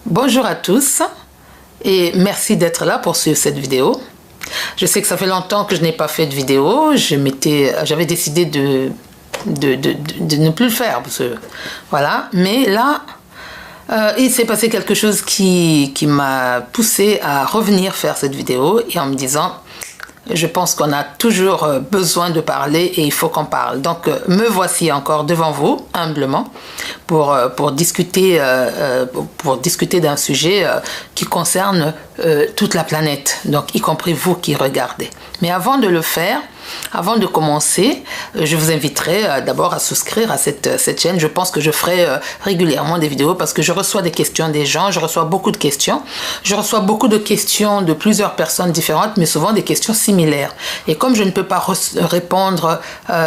Bonjour à tous et merci d'être là pour suivre cette vidéo. Je sais que ça fait longtemps que je n'ai pas fait de vidéo. J'avais décidé de ne plus le faire. Parce que, voilà. Mais là, il s'est passé quelque chose qui m'a poussé à revenir faire cette vidéo et en me disant... Je pense qu'on a toujours besoin de parler et il faut qu'on parle. Donc, me voici encore devant vous, humblement, pour discuter d'un sujet qui concerne toute la planète, donc y compris vous qui regardez. Mais avant de le faire, avant de commencer, je vous inviterai d'abord à souscrire à cette chaîne. Je pense que je ferai régulièrement des vidéos parce que je reçois des questions des gens, je reçois beaucoup de questions. Je reçois beaucoup de questions de plusieurs personnes différentes, mais souvent des questions similaires. Et comme je ne peux pas répondre,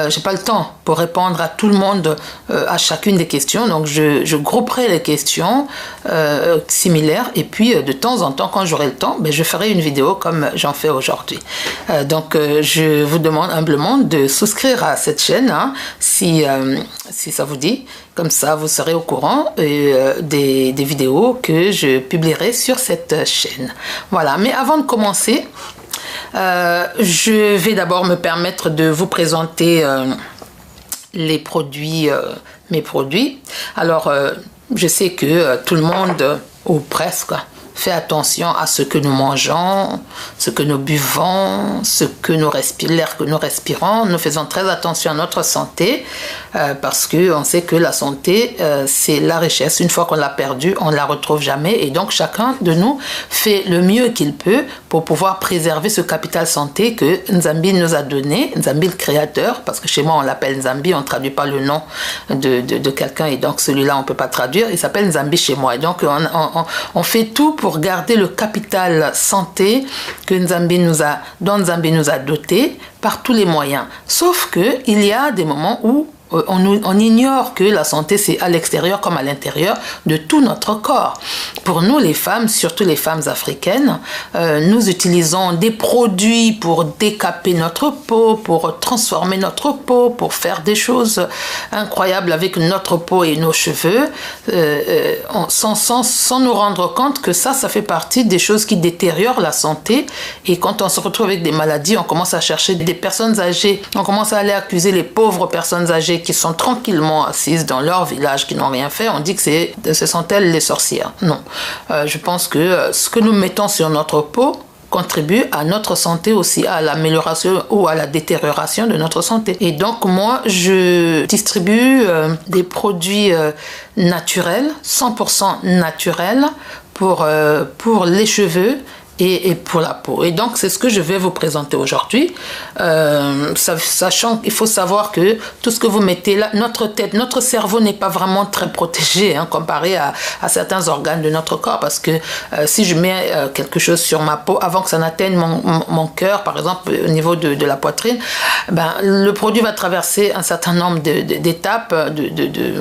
j'ai pas le temps pour répondre à tout le monde à chacune des questions, donc je grouperai les questions similaires et puis de temps en temps, quand j'aurai le temps, je ferai une vidéo comme j'en fais aujourd'hui. Donc je vous demande humblement de souscrire à cette chaîne si ça vous dit. Comme ça, vous serez au courant des vidéos que je publierai sur cette chaîne. Voilà, mais avant de commencer, je vais d'abord me permettre de vous présenter les produits, mes produits. Alors, je sais que tout le monde, ou presque, fait attention à ce que nous mangeons, ce que nous buvons, l'air que nous respirons. Nous faisons très attention à notre santé parce qu'on sait que la santé, c'est la richesse. Une fois qu'on l'a perdue, on ne la retrouve jamais. Et donc, chacun de nous fait le mieux qu'il peut pour pouvoir préserver ce capital santé que Nzambi nous a donné. Nzambi, le créateur, parce que chez moi, on l'appelle Nzambi, on ne traduit pas le nom de quelqu'un. Et donc, celui-là, on ne peut pas traduire. Il s'appelle Nzambi chez moi. Et donc, on fait tout pour garder le capital santé dont Nzambi nous a doté par tous les moyens. Sauf qu'il y a des moments où on ignore que la santé, c'est à l'extérieur comme à l'intérieur de tout notre corps. Pour nous, les femmes, surtout les femmes africaines, nous utilisons des produits pour décaper notre peau, pour transformer notre peau, pour faire des choses incroyables avec notre peau et nos cheveux, sans nous rendre compte que ça fait partie des choses qui détériorent la santé. Et quand on se retrouve avec des maladies, on commence à chercher des personnes âgées, on commence à aller accuser les pauvres personnes âgées qui sont tranquillement assises dans leur village, qui n'ont rien fait. On dit que ce sont elles les sorcières. Non. Je pense que ce que nous mettons sur notre peau contribue à notre santé aussi, à l'amélioration ou à la détérioration de notre santé. Et donc, moi, je distribue des produits naturels, 100% naturels pour les cheveux et pour la peau. Et donc, c'est ce que je vais vous présenter aujourd'hui. Sachant qu'il faut savoir que tout ce que vous mettez là, notre cerveau n'est pas vraiment très protégé comparé à certains organes de notre corps. Parce que si je mets quelque chose sur ma peau, avant que ça n'atteigne mon cœur, par exemple, au niveau de la poitrine, le produit va traverser un certain nombre d'étapes.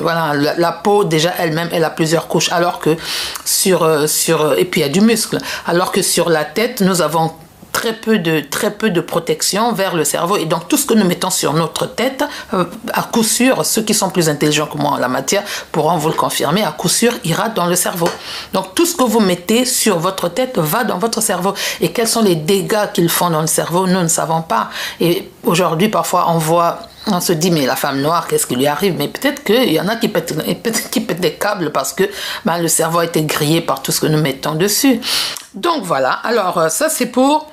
Voilà, la peau, déjà, elle-même, elle a plusieurs couches. Alors que et puis il y a du muscle. Alors que sur la tête, nous avons très peu de protection vers le cerveau. Et donc, tout ce que nous mettons sur notre tête, à coup sûr, ceux qui sont plus intelligents que moi en la matière pourront vous le confirmer, à coup sûr, ira dans le cerveau. Donc, tout ce que vous mettez sur votre tête va dans votre cerveau. Et quels sont les dégâts qu'ils font dans le cerveau, nous ne savons pas. Et aujourd'hui, parfois, on se dit, mais la femme noire, qu'est-ce qui lui arrive? Mais peut-être qu'il y en a qui pètent des câbles parce que le cerveau a été grillé par tout ce que nous mettons dessus. Donc voilà, alors ça c'est pour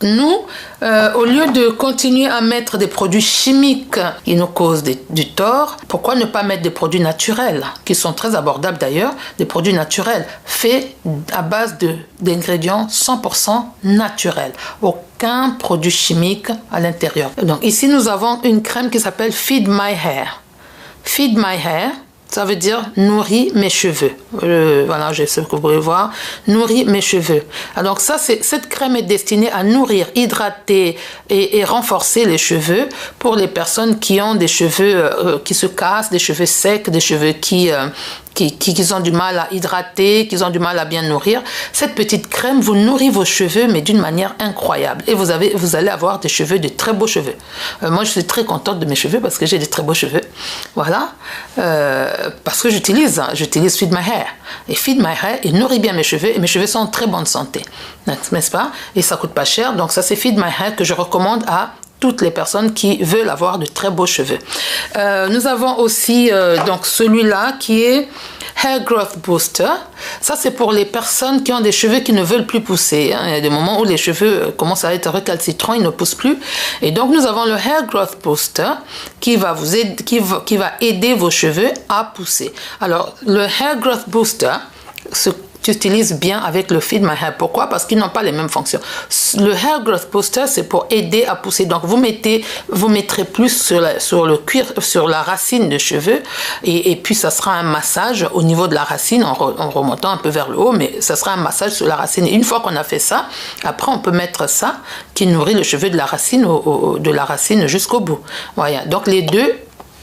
nous, au lieu de continuer à mettre des produits chimiques qui nous causent du tort, pourquoi ne pas mettre des produits naturels, qui sont très abordables d'ailleurs, des produits naturels, faits à base d'ingrédients 100% naturels. Aucun produit chimique à l'intérieur. Donc ici, nous avons une crème qui s'appelle Feed My Hair. Feed My Hair, ça veut dire nourrir mes cheveux. Voilà, je sais que vous pouvez voir. Nourrir mes cheveux. Alors cette crème est destinée à nourrir, hydrater et renforcer les cheveux pour les personnes qui ont des cheveux qui se cassent, des cheveux secs, des cheveux qui qui ont du mal à hydrater, qui ont du mal à bien nourrir, cette petite crème vous nourrit vos cheveux, mais d'une manière incroyable. Et vous allez avoir des cheveux, de très beaux cheveux. Moi, je suis très contente de mes cheveux parce que j'ai des très beaux cheveux. Voilà. Parce que j'utilise Feed My Hair. Et Feed My Hair, il nourrit bien mes cheveux et mes cheveux sont en très bonne santé. N'est-ce pas? Et ça coûte pas cher. Donc ça, c'est Feed My Hair que je recommande à toutes les personnes qui veulent avoir de très beaux cheveux. Nous avons aussi donc celui-là qui est Hair Growth Booster. Ça, c'est pour les personnes qui ont des cheveux qui ne veulent plus pousser. Il y a des moments où les cheveux commencent à être récalcitrants, ils ne poussent plus. Et donc, nous avons le Hair Growth Booster qui va vous aider, qui va aider vos cheveux à pousser. Alors, le Hair Growth Booster s'utilise bien avec le Feed My Hair. Pourquoi? Parce qu'ils n'ont pas les mêmes fonctions. Le Hair Growth Booster, c'est pour aider à pousser. Donc, vous mettrez plus sur le cuir, sur la racine de cheveux, et puis ça sera un massage au niveau de la racine en remontant un peu vers le haut, mais ça sera un massage sur la racine. Et une fois qu'on a fait ça, après, on peut mettre ça qui nourrit le cheveu de la racine jusqu'au bout. Voilà. Donc, les deux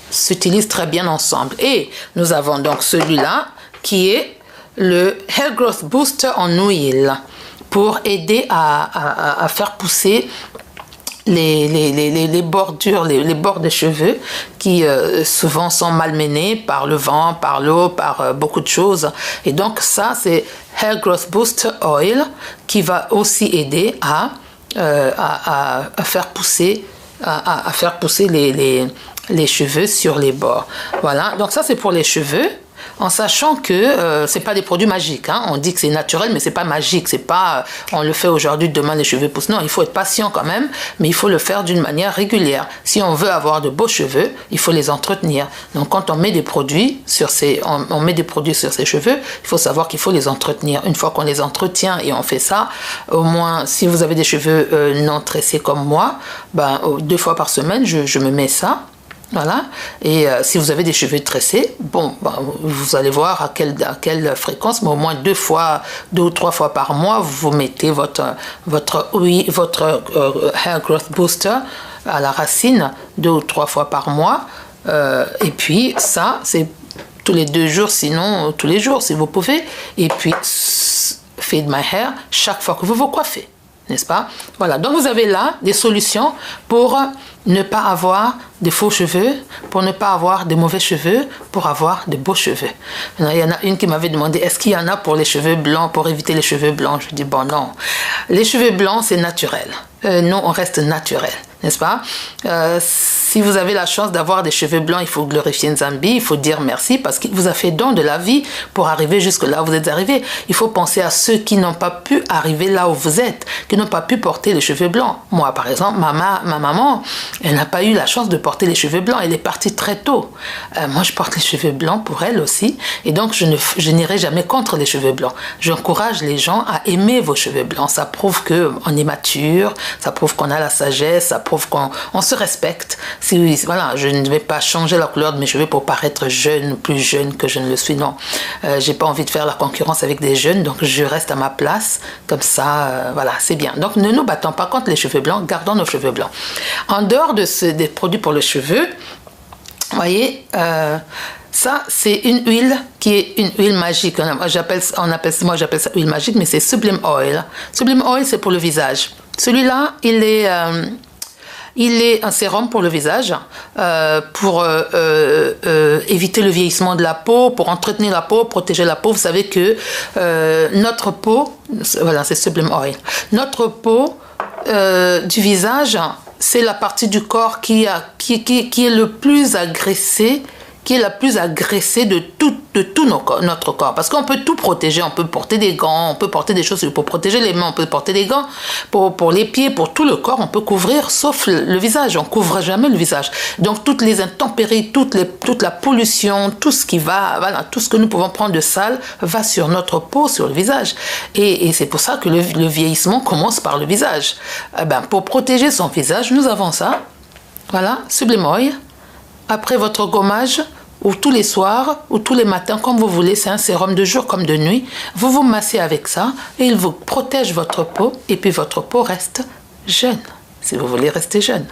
s'utilisent très bien ensemble. Et nous avons donc celui-là qui est le Hair Growth Booster en huile pour aider à faire pousser les bordures, les bords des cheveux qui souvent sont malmenés par le vent, par l'eau, par beaucoup de choses. Et donc ça, c'est Hair Growth Booster Oil qui va aussi aider à faire pousser les cheveux sur les bords. Voilà, donc ça c'est pour les cheveux. En sachant que c'est pas des produits magiques, hein. On dit que c'est naturel, mais c'est pas magique. C'est pas on le fait aujourd'hui, demain les cheveux poussent. Non, il faut être patient quand même, mais il faut le faire d'une manière régulière. Si on veut avoir de beaux cheveux, il faut les entretenir. Donc quand on met des produits sur ses cheveux, il faut savoir qu'il faut les entretenir. Une fois qu'on les entretient et on fait ça, au moins si vous avez des cheveux non tressés comme moi, 2 fois par semaine, je me mets ça. Voilà. Et si vous avez des cheveux tressés, vous allez voir à quelle fréquence, mais au moins 2 ou 3 fois par mois, vous mettez votre Hair Growth Booster à la racine 2 ou 3 fois par mois. Et puis ça, c'est tous les 2 jours, sinon tous les jours si vous pouvez. Et puis Feed My Hair chaque fois que vous vous coiffez. N'est-ce pas? Voilà, donc vous avez là des solutions pour ne pas avoir de faux cheveux, pour ne pas avoir de mauvais cheveux, pour avoir de beaux cheveux. Il y en a une qui m'avait demandé, est-ce qu'il y en a pour les cheveux blancs, pour éviter les cheveux blancs? Je dis, bon non. Les cheveux blancs, c'est naturel. Nous, on reste naturel, n'est-ce pas? Si vous avez la chance d'avoir des cheveux blancs, il faut glorifier Nzambi, il faut dire merci parce qu'il vous a fait don de la vie pour arriver jusque là où vous êtes arrivé. Il faut penser à ceux qui n'ont pas pu arriver là où vous êtes, qui n'ont pas pu porter les cheveux blancs. Moi, par exemple, ma maman, elle n'a pas eu la chance de porter les cheveux blancs. Elle est partie très tôt. Moi, je porte les cheveux blancs pour elle aussi. Et donc, je n'irai jamais contre les cheveux blancs. J'encourage les gens à aimer vos cheveux blancs. Ça prouve qu'on est mature, ça prouve qu'on a la sagesse, ça prouve qu'on se respecte. Voilà, je ne vais pas changer la couleur de mes cheveux pour paraître jeune, plus jeune que je ne le suis, non. J'ai pas envie de faire la concurrence avec des jeunes, donc je reste à ma place. Comme ça, voilà, c'est bien. Donc, ne nous battons pas contre les cheveux blancs, gardons nos cheveux blancs. En dehors des produits pour les cheveux, vous voyez, ça, c'est une huile qui est une huile magique. Moi, j'appelle ça huile magique, mais c'est Sublime Oil. Sublime Oil, c'est pour le visage. Celui-là, il est un sérum pour le visage, pour éviter le vieillissement de la peau, pour entretenir la peau, protéger la peau. Vous savez que notre peau, voilà, c'est Sublime Oil. Notre peau du visage, c'est la partie du corps qui est le plus agressée, qui est la plus agressée de tout notre corps. Parce qu'on peut tout protéger, on peut porter des gants, on peut porter des choses pour protéger les mains, on peut porter des gants pour les pieds, pour tout le corps, on peut couvrir, sauf le visage. On ne couvre jamais le visage. Donc toutes les intempéries, toute la pollution, tout ce qui va, voilà, tout ce que nous pouvons prendre de sale va sur notre peau, sur le visage. Et c'est pour ça que le vieillissement commence par le visage. Pour protéger son visage, nous avons ça. Voilà, Sublime Oil. Après votre gommage, ou tous les soirs, ou tous les matins, comme vous voulez, c'est un sérum de jour comme de nuit, vous vous massez avec ça, et il vous protège votre peau, et puis votre peau reste jeune, si vous voulez rester jeune.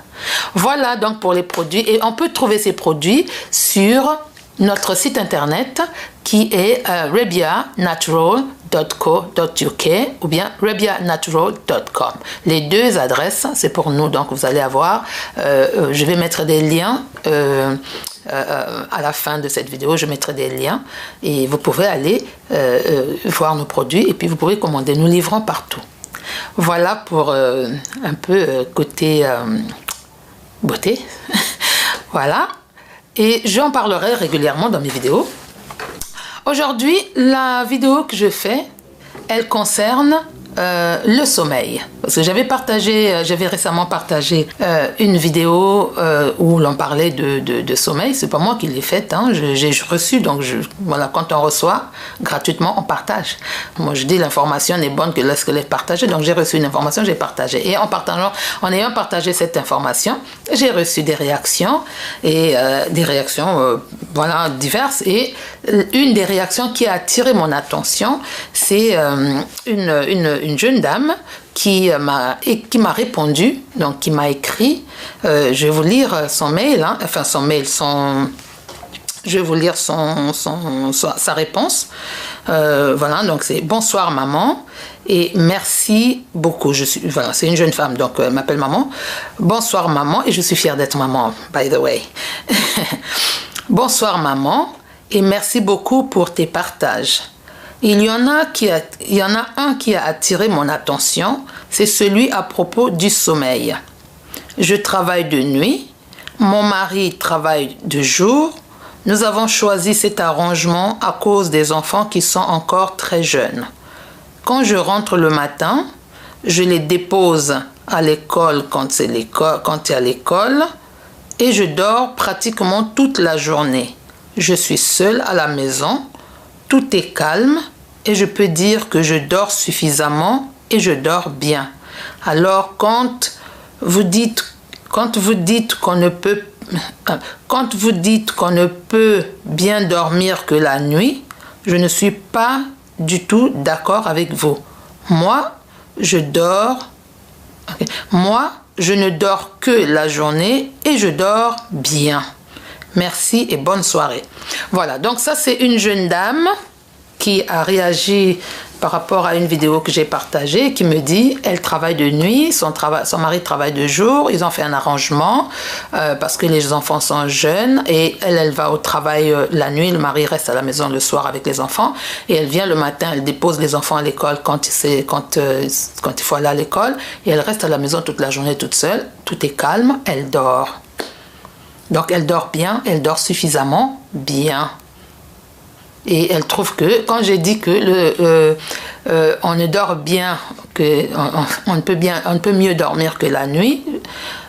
Voilà donc pour les produits, et on peut trouver ces produits sur notre site internet qui est rebianatural.co.uk ou bien rebianatural.com. Les deux adresses, c'est pour nous, donc vous allez avoir, je vais mettre des liens à la fin de cette vidéo, je mettrai des liens et vous pouvez aller voir nos produits et puis vous pouvez commander. Nous livrons partout. Voilà pour un peu côté beauté. Voilà. Et j'en parlerai régulièrement dans mes vidéos. Aujourd'hui, la vidéo que je fais, elle concerne le sommeil. Parce que j'avais récemment partagé une vidéo où l'on parlait de sommeil. C'est pas moi qui l'ai faite, hein. J'ai reçu, donc voilà, quand on reçoit gratuitement, on partage. Moi, je dis l'information n'est bonne que lorsqu'elle est partagée. Donc j'ai reçu une information, j'ai partagé. Et en ayant partagé cette information, j'ai reçu des réactions et des réactions voilà, diverses. Et une des réactions qui a attiré mon attention, c'est une jeune dame qui m'a répondu, donc qui m'a écrit. Je vais vous lire son mail, hein, enfin son mail, je vais vous lire sa réponse. Voilà, donc c'est bonsoir maman et merci beaucoup. Voilà, c'est une jeune femme, donc elle m'appelle maman. Bonsoir maman et je suis fière d'être maman, by the way. Bonsoir maman et merci beaucoup pour tes partages. Il y en a un qui a attiré mon attention, c'est celui à propos du sommeil. Je travaille de nuit, mon mari travaille de jour. Nous avons choisi cet arrangement à cause des enfants qui sont encore très jeunes. Quand je rentre le matin, je les dépose à l'école quand c'est à l'école et je dors pratiquement toute la journée. Je suis seule à la maison. Tout est calme et je peux dire que je dors suffisamment et je dors bien. Alors quand vous dites qu'on ne peut bien dormir que la nuit, je ne suis pas du tout d'accord avec vous. Moi, je ne dors que la journée et je dors bien. Merci et bonne soirée. Voilà, donc ça c'est une jeune dame qui a réagi par rapport à une vidéo que j'ai partagée, qui me dit, elle travaille de nuit, son mari travaille de jour, ils ont fait un arrangement parce que les enfants sont jeunes et elle va au travail la nuit, le mari reste à la maison le soir avec les enfants et elle vient le matin, elle dépose les enfants à l'école quand il faut aller à l'école et elle reste à la maison toute la journée toute seule, tout est calme, elle dort. Donc elle dort bien, elle dort suffisamment bien. Et elle trouve que, quand j'ai dit que on ne dort bien, on ne peut mieux dormir que la nuit,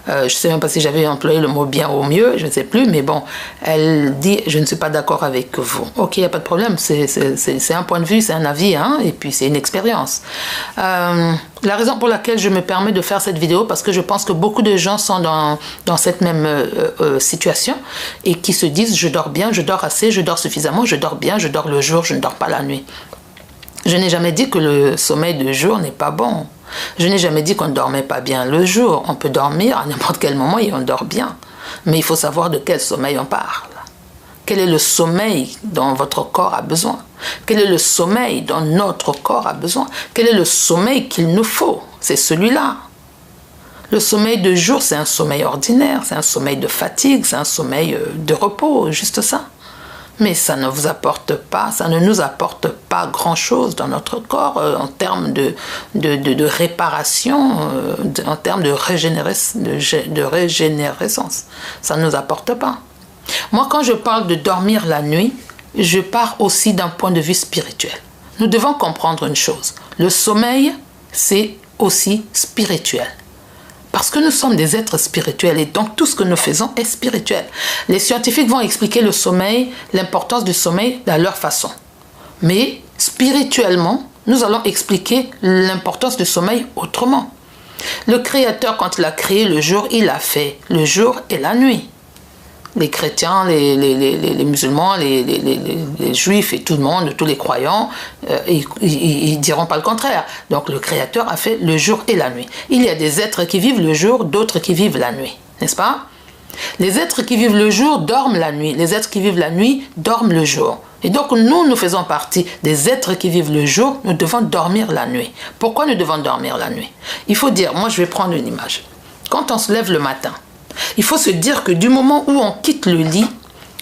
je ne sais même pas si j'avais employé le mot bien ou mieux, je ne sais plus, mais bon, elle dit je ne suis pas d'accord avec vous. Ok, il n'y a pas de problème, c'est un point de vue, c'est un avis, hein, et puis c'est une expérience. La raison pour laquelle je me permets de faire cette vidéo, parce que je pense que beaucoup de gens sont dans cette même situation et qui se disent je dors bien, je dors assez, je dors suffisamment, je dors bien, je dors le jour, je ne dors pas la nuit. Je n'ai jamais dit que le sommeil de jour n'est pas bon. Je n'ai jamais dit qu'on ne dormait pas bien le jour. On peut dormir à n'importe quel moment et on dort bien. Mais il faut savoir de quel sommeil on parle. Quel est le sommeil dont votre corps a besoin? Quel est le sommeil dont notre corps a besoin? Quel est le sommeil qu'il nous faut? C'est celui-là. Le sommeil de jour, c'est un sommeil ordinaire, c'est un sommeil de fatigue, c'est un sommeil de repos, juste ça. Mais ça ne vous apporte pas, ça ne nous apporte pas grand-chose dans notre corps en termes de réparation, en termes de régénérescence. Ça ne nous apporte pas. Moi, quand je parle de dormir la nuit, je pars aussi d'un point de vue spirituel. Nous devons comprendre une chose. Le sommeil, c'est aussi spirituel. Parce que nous sommes des êtres spirituels et donc tout ce que nous faisons est spirituel. Les scientifiques vont expliquer le sommeil, l'importance du sommeil à leur façon. Mais spirituellement, nous allons expliquer l'importance du sommeil autrement. Le Créateur, quand il a créé le jour, il a fait le jour et la nuit. Les chrétiens, les musulmans, les juifs et tout le monde, tous les croyants, ils diront pas le contraire. Donc le Créateur a fait le jour et la nuit. Il y a des êtres qui vivent le jour, d'autres qui vivent la nuit, n'est-ce pas? Les êtres qui vivent le jour dorment la nuit. Les êtres qui vivent la nuit dorment le jour. Et donc nous faisons partie des êtres qui vivent le jour. Nous devons dormir la nuit. Pourquoi nous devons dormir la nuit? Il faut dire, moi je vais prendre une image. Quand on se lève le matin, il faut se dire que du moment où on quitte le lit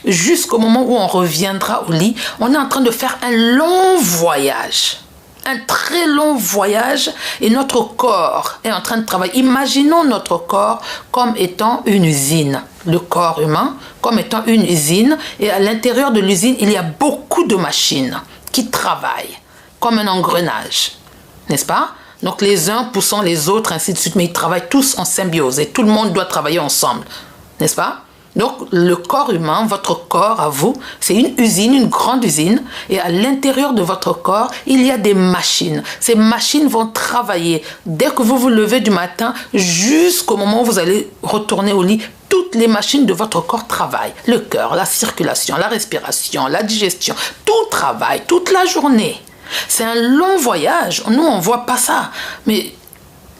jusqu'au moment où on reviendra au lit, on est en train de faire un long voyage. Un très long voyage et notre corps est en train de travailler. Imaginons notre corps comme étant une usine. Le corps humain comme étant une usine et à l'intérieur de l'usine, il y a beaucoup de machines qui travaillent comme un engrenage. N'est-ce pas? Donc les uns poussant les autres, ainsi de suite, mais ils travaillent tous en symbiose et tout le monde doit travailler ensemble. N'est-ce pas? Donc, le corps humain, votre corps à vous, c'est une usine, une grande usine. Et à l'intérieur de votre corps, il y a des machines. Ces machines vont travailler dès que vous vous levez du matin jusqu'au moment où vous allez retourner au lit. Toutes les machines de votre corps travaillent. Le cœur, la circulation, la respiration, la digestion, tout travaille toute la journée. C'est un long voyage. Nous, on ne voit pas ça. Mais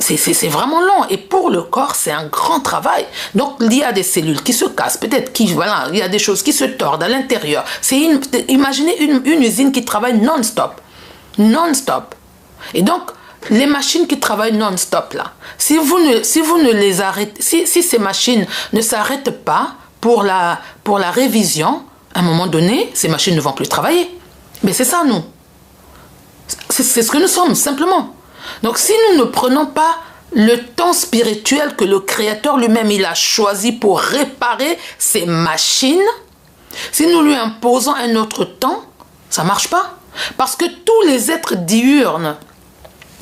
c'est vraiment long. Et pour le corps, c'est un grand travail. Donc, il y a des cellules qui se cassent. Peut-être qu'il il y a des choses qui se tordent à l'intérieur. Imaginez une usine qui travaille non-stop. Non-stop. Et donc, les machines qui travaillent non-stop, là, si vous ne les arrêtez, si ces machines ne s'arrêtent pas pour la révision, à un moment donné, ces machines ne vont plus travailler. Mais c'est ça, nous. C'est ce que nous sommes, simplement. Donc, si nous ne prenons pas le temps spirituel que le Créateur lui-même il a choisi pour réparer ces machines, si nous lui imposons un autre temps, ça ne marche pas. Parce que tous les êtres diurnes,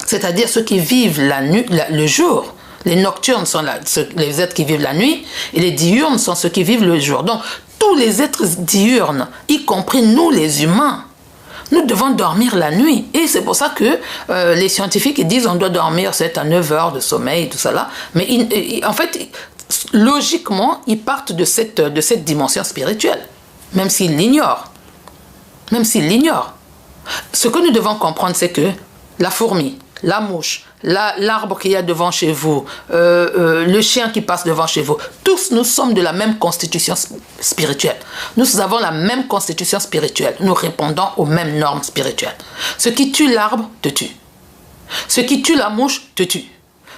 c'est-à-dire ceux qui vivent la nuit, le jour, les nocturnes sont les êtres qui vivent la nuit, et les diurnes sont ceux qui vivent le jour. Donc, tous les êtres diurnes, y compris nous les humains, nous devons dormir la nuit. Et c'est pour ça que les scientifiques disent qu'on doit dormir 7 à 9 heures de sommeil, tout ça là. Mais en fait, logiquement, ils partent de cette dimension spirituelle. Même s'ils l'ignorent. Même s'ils l'ignorent. Ce que nous devons comprendre, c'est que la fourmi, la mouche, l'arbre qu'il y a devant chez vous, le chien qui passe devant chez vous, tous nous sommes de la même constitution spirituelle. Nous avons la même constitution spirituelle. Nous répondons aux mêmes normes spirituelles. Ce qui tue l'arbre te tue. Ce qui tue la mouche te tue.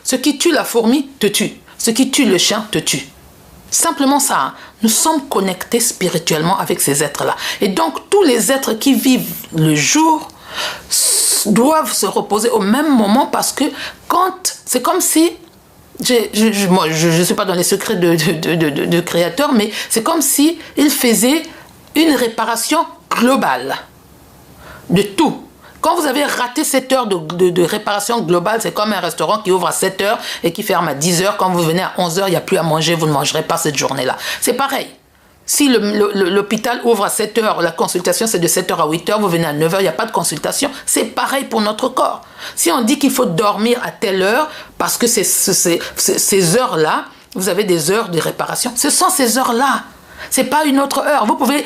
Ce qui tue la fourmi te tue. Ce qui tue le chien te tue. Simplement ça. Hein. Nous sommes connectés spirituellement avec ces êtres-là. Et donc, tous les êtres qui vivent le jour doivent se reposer au même moment parce que c'est comme si moi je ne suis pas dans les secrets de créateur, mais c'est comme si il faisait une réparation globale de tout. Quand vous avez raté 7 heures de réparation globale, c'est comme un restaurant qui ouvre à 7 heures et qui ferme à 10 heures. Quand vous venez à 11 heures, il n'y a plus à manger, vous ne mangerez pas cette journée-là. C'est pareil. Si l'hôpital ouvre à 7 heures, la consultation c'est de 7 heures à 8 heures, vous venez à 9 heures, il n'y a pas de consultation. C'est pareil pour notre corps. Si on dit qu'il faut dormir à telle heure, parce que ces heures-là, vous avez des heures de réparation, ce sont ces heures-là. Ce n'est pas une autre heure. Vous pouvez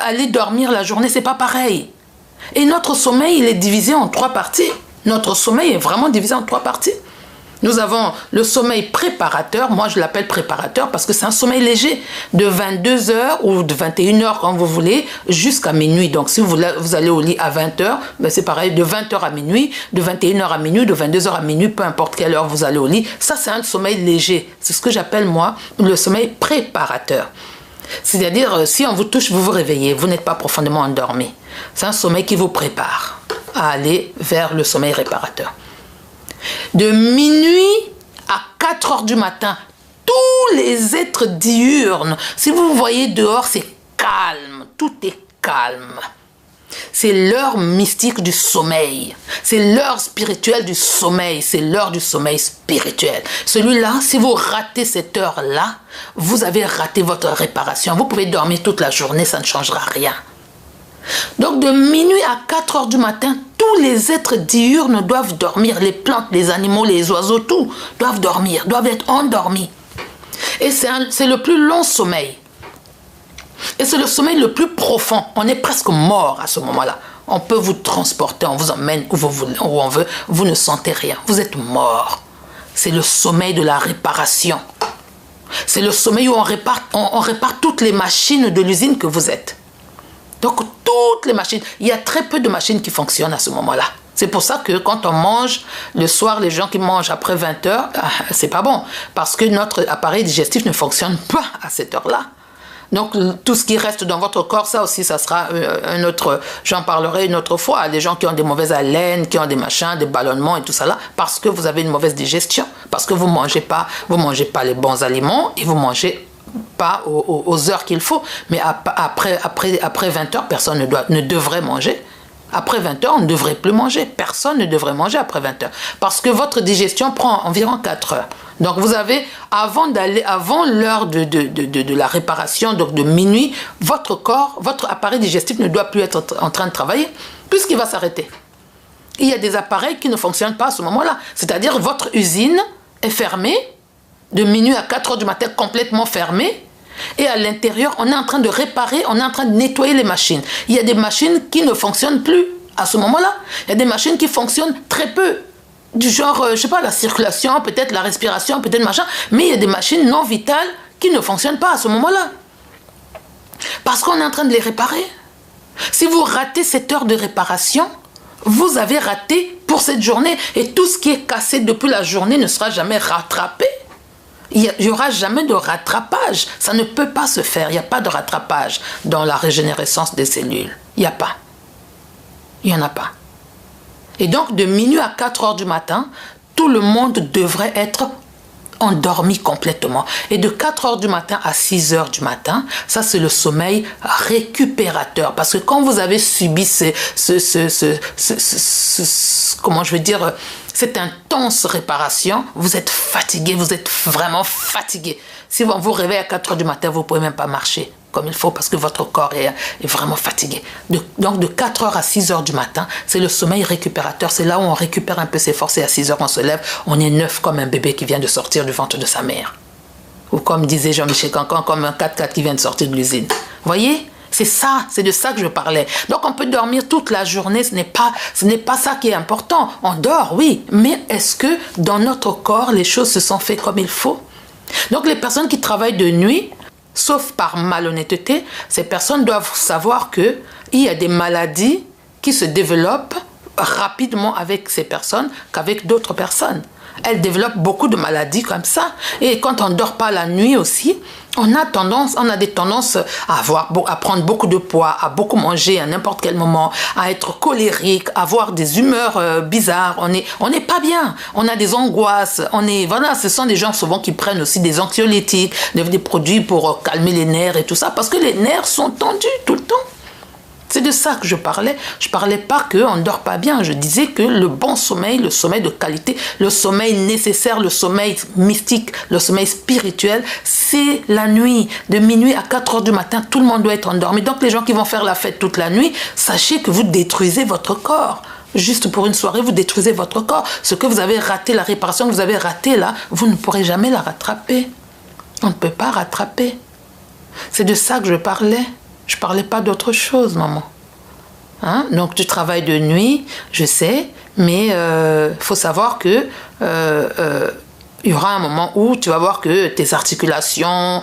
aller dormir la journée, ce n'est pas pareil. Et notre sommeil, il est divisé en 3 parties. Notre sommeil est vraiment divisé en 3 parties. Nous avons le sommeil préparateur, moi je l'appelle préparateur parce que c'est un sommeil léger, de 22 heures ou de 21 heures quand vous voulez, jusqu'à minuit. Donc si vous allez au lit à 20 heures, ben c'est pareil, de 20 heures à minuit, de 21 heures à minuit, de 22 heures à minuit, peu importe quelle heure vous allez au lit. Ça c'est un sommeil léger, c'est ce que j'appelle moi le sommeil préparateur. C'est-à-dire, si on vous touche, vous vous réveillez, vous n'êtes pas profondément endormi. C'est un sommeil qui vous prépare à aller vers le sommeil réparateur. De minuit à 4 heures du matin, tous les êtres diurnes, si vous voyez dehors, c'est calme, tout est calme. C'est l'heure mystique du sommeil. C'est l'heure spirituelle du sommeil. C'est l'heure du sommeil spirituel. Celui-là, si vous ratez cette heure-là, vous avez raté votre réparation. Vous pouvez dormir toute la journée, ça ne changera rien. Donc de minuit à 4 heures du matin, tous les êtres diurnes doivent dormir. Les plantes, les animaux, les oiseaux, tout doivent dormir, doivent être endormis. Et c'est le plus long sommeil. Et c'est le sommeil le plus profond. On est presque mort à ce moment-là. On peut vous transporter, on vous emmène où on veut. Vous ne sentez rien. Vous êtes mort. C'est le sommeil de la réparation. C'est le sommeil où on répare toutes les machines de l'usine que vous êtes. Donc, toutes les machines. Il y a très peu de machines qui fonctionnent à ce moment-là. C'est pour ça que quand on mange le soir, les gens qui mangent après 20 heures, c'est pas bon. Parce que notre appareil digestif ne fonctionne pas à cette heure-là. Donc, tout ce qui reste dans votre corps, ça aussi, ça sera un autre... J'en parlerai une autre fois. Les gens qui ont des mauvaises haleines, qui ont des machins, des ballonnements et tout ça là, parce que vous avez une mauvaise digestion, parce que vous mangez pas les bons aliments et vous mangez pas aux heures qu'il faut. Mais après 20 heures, personne ne devrait manger. Après 20 heures, on ne devrait plus manger. Personne ne devrait manger après 20 heures. Parce que votre digestion prend environ 4 heures. Donc vous avez, avant l'heure de la réparation, donc de minuit, votre corps, votre appareil digestif ne doit plus être en train de travailler, puisqu'il va s'arrêter. Il y a des appareils qui ne fonctionnent pas à ce moment-là. C'est-à-dire votre usine est fermée, de minuit à 4 heures du matin, complètement fermée. Et à l'intérieur, on est en train de réparer, on est en train de nettoyer les machines. Il y a des machines qui ne fonctionnent plus à ce moment-là. Il y a des machines qui fonctionnent très peu. Du genre, je sais pas, la circulation, peut-être la respiration, peut-être machin. Mais il y a des machines non vitales qui ne fonctionnent pas à ce moment-là. Parce qu'on est en train de les réparer. Si vous ratez cette heure de réparation, vous avez raté pour cette journée. Et tout ce qui est cassé depuis la journée ne sera jamais rattrapé. Il n'y aura jamais de rattrapage. Ça ne peut pas se faire. Il n'y a pas de rattrapage dans la régénérescence des cellules. Il n'y a pas. Il n'y en a pas. Et donc, de minuit à 4 heures du matin, tout le monde devrait être endormi complètement. Et de 4 heures du matin à 6 heures du matin, ça c'est le sommeil récupérateur. Parce que quand vous avez subi comment je veux dire, cette intense réparation, vous êtes fatigué, vous êtes vraiment fatigué. Si vous vous réveillez à 4 heures du matin, vous ne pouvez même pas marcher comme il faut parce que votre corps est vraiment fatigué. Donc de 4 heures à 6 heures du matin, c'est le sommeil récupérateur. C'est là où on récupère un peu ses forces et à 6 heures on se lève, on est neuf comme un bébé qui vient de sortir du ventre de sa mère. Ou comme disait Jean-Michel Cancan, comme un 4x4 qui vient de sortir de l'usine. Vous voyez ? C'est ça, c'est de ça que je parlais. Donc on peut dormir toute la journée, ce n'est pas ça qui est important. On dort, oui, mais est-ce que dans notre corps, les choses se sont faites comme il faut ? Donc les personnes qui travaillent de nuit, sauf par malhonnêteté, ces personnes doivent savoir qu'il y a des maladies qui se développent rapidement avec ces personnes qu'avec d'autres personnes. Elles développent beaucoup de maladies comme ça. Et quand on ne dort pas la nuit aussi, on a des tendances à prendre beaucoup de poids, à beaucoup manger à n'importe quel moment, à être colérique, à avoir des humeurs bizarres. On n'est pas bien. On a des angoisses. Voilà, ce sont des gens souvent qui prennent aussi des anxiolytiques, des produits pour calmer les nerfs et tout ça, parce que les nerfs sont tendus tout le temps. C'est de ça que je parlais. Je ne parlais pas qu'on ne dort pas bien. Je disais que le bon sommeil, le sommeil de qualité, le sommeil nécessaire, le sommeil mystique, le sommeil spirituel, c'est la nuit. De minuit à 4 heures du matin, tout le monde doit être endormi. Donc les gens qui vont faire la fête toute la nuit, sachez que vous détruisez votre corps. Juste pour une soirée, vous détruisez votre corps. Ce que vous avez raté, la réparation que vous avez ratée là, vous ne pourrez jamais la rattraper. On ne peut pas rattraper. C'est de ça que je parlais. Je ne parlais pas d'autre chose, maman. Hein? Donc, tu travailles de nuit, je sais, mais faut savoir que y aura un moment où tu vas voir que tes articulations,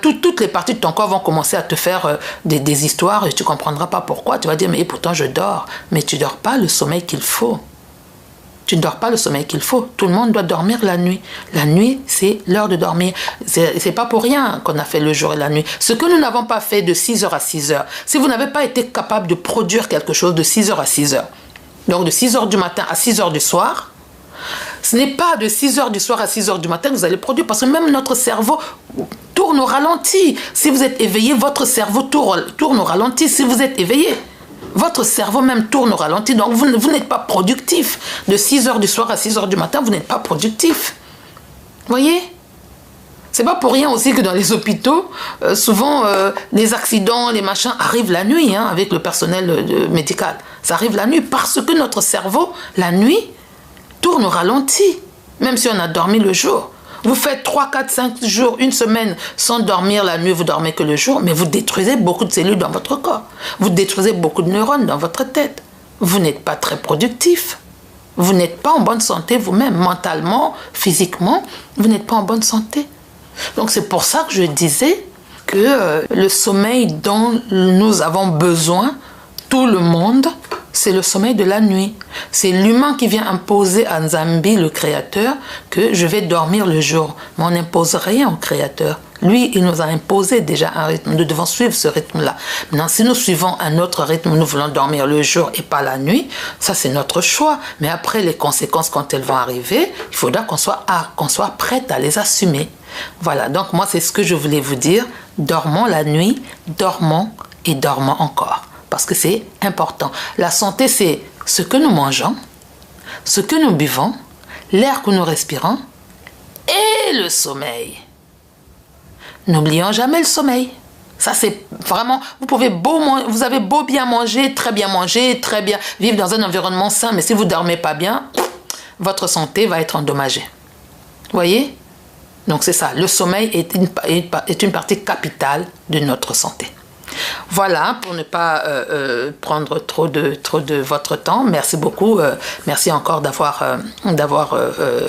toutes les parties de ton corps vont commencer à te faire des histoires et tu ne comprendras pas pourquoi. Tu vas dire, mais pourtant je dors. Mais tu ne dors pas le sommeil qu'il faut. Tu ne dors pas le sommeil qu'il faut. Tout le monde doit dormir la nuit. La nuit, c'est l'heure de dormir. C'est pas pour rien qu'on a fait le jour et la nuit. Ce que nous n'avons pas fait de 6 heures à 6 heures, si vous n'avez pas été capable de produire quelque chose de 6 heures à 6 heures, donc de 6 heures du matin à 6 heures du soir, ce n'est pas de 6 heures du soir à 6 heures du matin que vous allez produire, parce que même notre cerveau tourne au ralenti. Si vous êtes éveillé, votre cerveau tourne au ralenti. Si vous êtes éveillé, votre cerveau même tourne au ralenti, donc vous n'êtes pas productif. De 6 heures du soir à 6 heures du matin, vous n'êtes pas productif. Vous voyez ? C'est pas pour rien aussi que dans les hôpitaux, souvent les accidents, les machins arrivent la nuit avec le personnel médical. Ça arrive la nuit parce que notre cerveau, la nuit, tourne au ralenti, même si on a dormi le jour. Vous faites 3, 4, 5 jours, une semaine sans dormir la nuit, vous dormez que le jour, mais vous détruisez beaucoup de cellules dans votre corps. Vous détruisez beaucoup de neurones dans votre tête. Vous n'êtes pas très productif. Vous n'êtes pas en bonne santé vous-même, mentalement, physiquement, vous n'êtes pas en bonne santé. Donc c'est pour ça que je disais que le sommeil dont nous avons besoin, tout le monde, c'est le sommeil de la nuit. C'est l'humain qui vient imposer à Nzambi, le Créateur, que je vais dormir le jour. Mais on n'impose rien au Créateur. Lui, il nous a imposé déjà un rythme. Nous devons suivre ce rythme-là. Maintenant, si nous suivons un autre rythme, nous voulons dormir le jour et pas la nuit, ça c'est notre choix. Mais après, les conséquences, quand elles vont arriver, il faudra qu'on soit prête à les assumer. Voilà, donc moi, c'est ce que je voulais vous dire. Dormons la nuit, dormons et dormons encore. Parce que c'est important. La santé, c'est ce que nous mangeons, ce que nous buvons, l'air que nous respirons et le sommeil. N'oublions jamais le sommeil. Ça, c'est vraiment... Vous avez beau bien manger, très bien vivre dans un environnement sain, mais si vous ne dormez pas bien, votre santé va être endommagée. Vous voyez? Donc, c'est ça. Le sommeil est une partie capitale de notre santé. Voilà, pour ne pas prendre trop de votre temps, merci beaucoup, merci encore d'avoir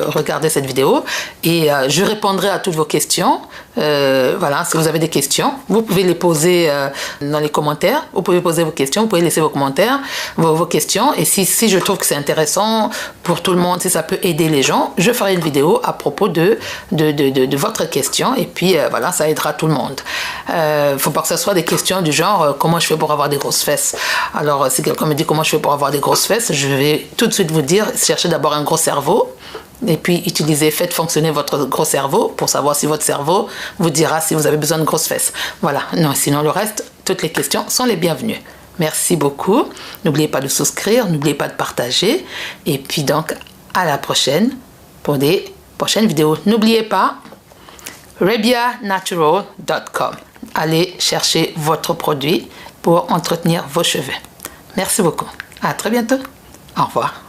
regardé cette vidéo et je répondrai à toutes vos questions. Voilà, si vous avez des questions, vous pouvez les poser dans les commentaires, vous pouvez poser vos questions, vous pouvez laisser vos commentaires, vos questions, et si je trouve que c'est intéressant pour tout le monde, si ça peut aider les gens, je ferai une vidéo à propos de votre question, et puis voilà, ça aidera tout le monde. Faut pas que ce soit des questions du genre comment je fais pour avoir des grosses fesses. Alors si quelqu'un me dit comment je fais pour avoir des grosses fesses, je vais tout de suite vous dire, cherchez d'abord un gros cerveau et puis faites fonctionner votre gros cerveau pour savoir si votre cerveau vous dira si vous avez besoin de grosses fesses. Voilà, non, sinon le reste, toutes les questions sont les bienvenues. Merci beaucoup, n'oubliez pas de souscrire, n'oubliez pas de partager et puis donc à la prochaine pour des prochaines vidéos. N'oubliez pas rebianatural.com. Allez chercher votre produit pour entretenir vos cheveux. Merci beaucoup. À très bientôt. Au revoir.